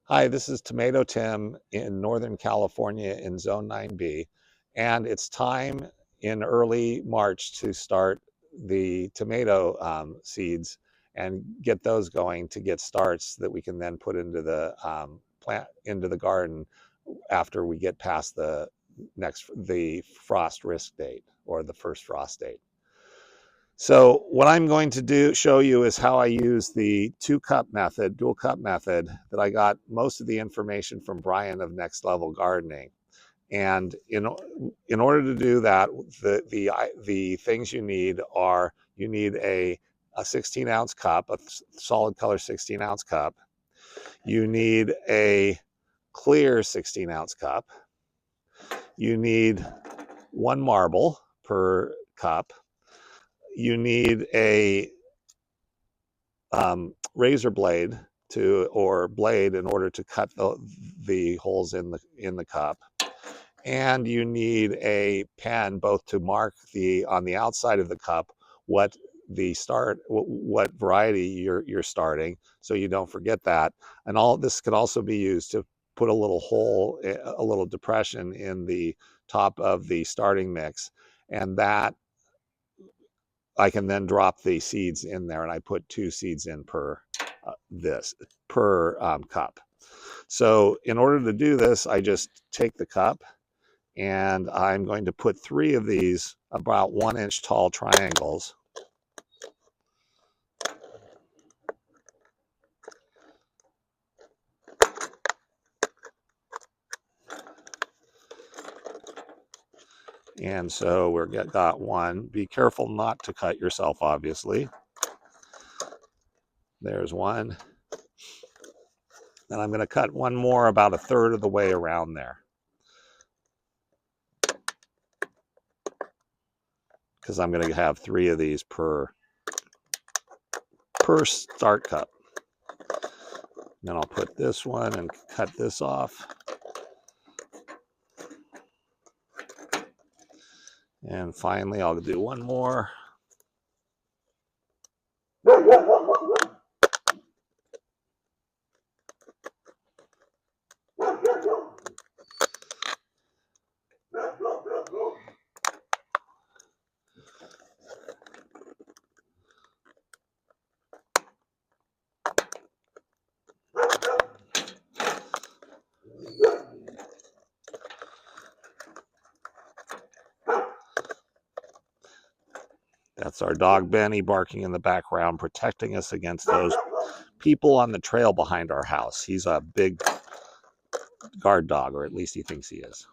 Hi, this is Tomato Tim in Northern California in Zone 9B, and it's time in early March to start the tomato seeds and get those going to get starts that we can then put into the plant into the garden after we get past the frost risk date or the first frost date. So what I'm going to show you is how I use the dual cup method that I got most of the information from Brian of Next Level Gardening. And in order to do that, the things you need are you need a 16-ounce cup, a solid color 16-ounce cup. You need a clear 16-ounce cup. You need one marble per cup. You need a razor blade or blade in order to cut the holes in the cup, and you need a pen both to mark on the outside of the cup what variety you're starting, so you don't forget that. And all this can also be used to put a little hole, a little depression in the top of the starting mix, and that I can then drop the seeds in there, and I put 2 seeds in per cup. So in order to do this, I just take the cup and I'm going to put 3 of these about 1-inch tall triangles. And so we've got one. Be careful not to cut yourself, obviously. There's one. And I'm going to cut one more about 1/3 of the way around there, because I'm going to have 3 of these per start cup. Then I'll put this one and cut this off. And finally, I'll do one more. That's our dog Benny barking in the background, protecting us against those people on the trail behind our house. He's a big guard dog, or at least he thinks he is.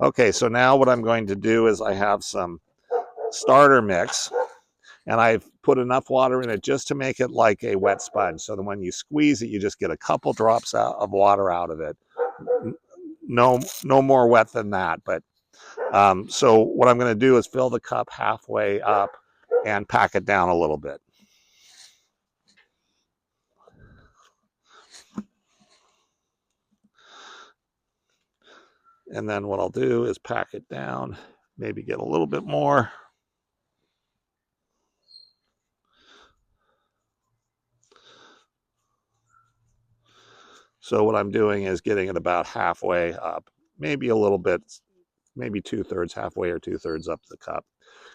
Okay, so now what I'm going to do is I have some starter mix, and I've put enough water in it just to make it like a wet sponge, so that when you squeeze it, you just get a couple drops of water out of it. No more wet than that. But so what I'm going to do is fill the cup halfway up and pack it down a little bit. And then what I'll do is pack it down, maybe get a little bit more. So what I'm doing is getting it about halfway up, maybe a little bit, maybe 2/3, halfway or 2/3 up the cup.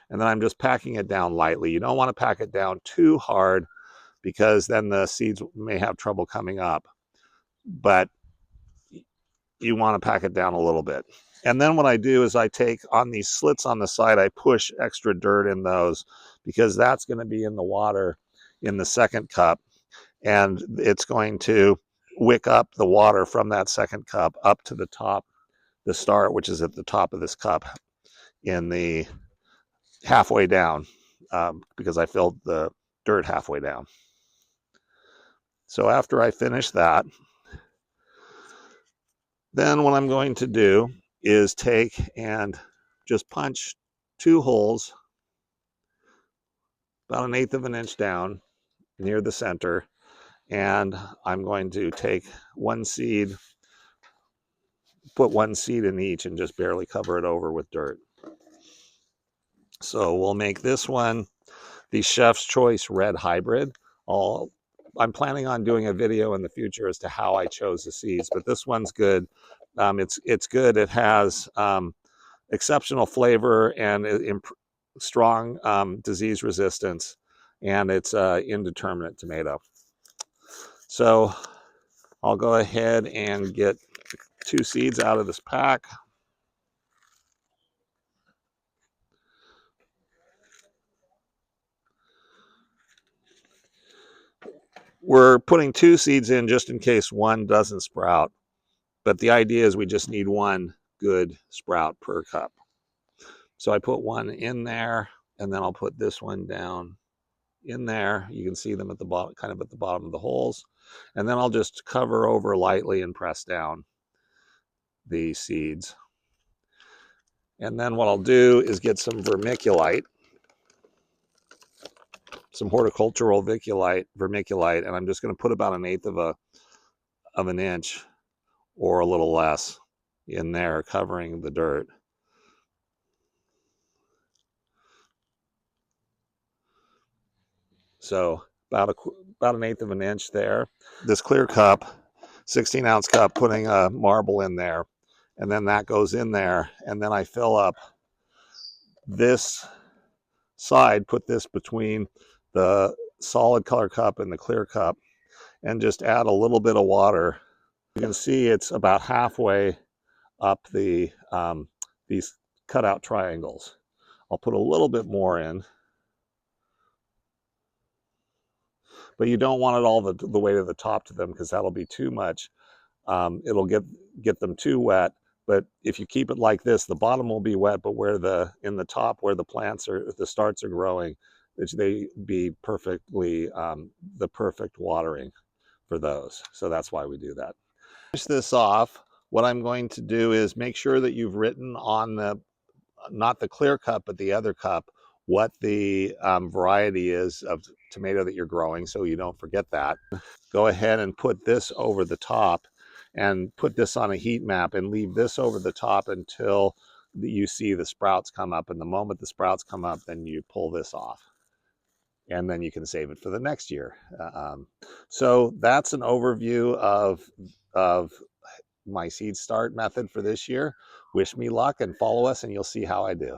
And then I'm just packing it down lightly. You don't want to pack it down too hard, because then the seeds may have trouble coming up. But you want to pack it down a little bit. And then what I do is I take on these slits on the side, I push extra dirt in those, because that's going to be in the water in the second cup. And it's going to wick up the water from that second cup up to the top, the start, which is at the top of this cup in the halfway down, because I filled the dirt halfway down. So after I finish that, then what I'm going to do is take and just punch 2 holes about 1/8 of an inch down near the center. And I'm going to take 1 seed, put 1 seed in each, and just barely cover it over with dirt. So we'll make this one the Chef's Choice Red Hybrid. I'll I'm planning on doing a video in the future as to how I chose the seeds, but this one's good. It's good. It has exceptional flavor and strong disease resistance, and it's indeterminate tomato. So I'll go ahead and get 2 seeds out of this pack. We're putting 2 seeds in just in case one doesn't sprout, but the idea is we just need 1 good sprout per cup. So I put 1 in there, and then I'll put this one down in there. You can see them at the bottom, kind of at the bottom of the holes. And then I'll just cover over lightly and press down the seeds. And then what I'll do is get some vermiculite, some horticultural vermiculite, and I'm just going to put about 1/8 of an inch or a little less in there, covering the dirt. So about 1/8 of an inch there. This clear cup, 16-ounce cup, putting a marble in there, and then that goes in there, and then I fill up this side, put this between the solid color cup and the clear cup, and just add a little bit of water. You can see it's about halfway up these cutout triangles. I'll put a little bit more in, but you don't want it all the way to the top to them, because that'll be too much. It'll get them too wet. But if you keep it like this, the bottom will be wet, but in the top where the plants or the starts are growing, they be perfectly the perfect watering for those. So that's why we do that. Finish this off. What I'm going to do is make sure that you've written on the, not the clear cup, but the other cup, what the variety is of tomato that you're growing, so you don't forget that. Go ahead and put this over the top and put this on a heat map and leave this over the top until you see the sprouts come up. And the moment the sprouts come up, then you pull this off, and then you can save it for the next year. So that's an overview of my seed start method for this year. Wish me luck and follow us, and you'll see how I do.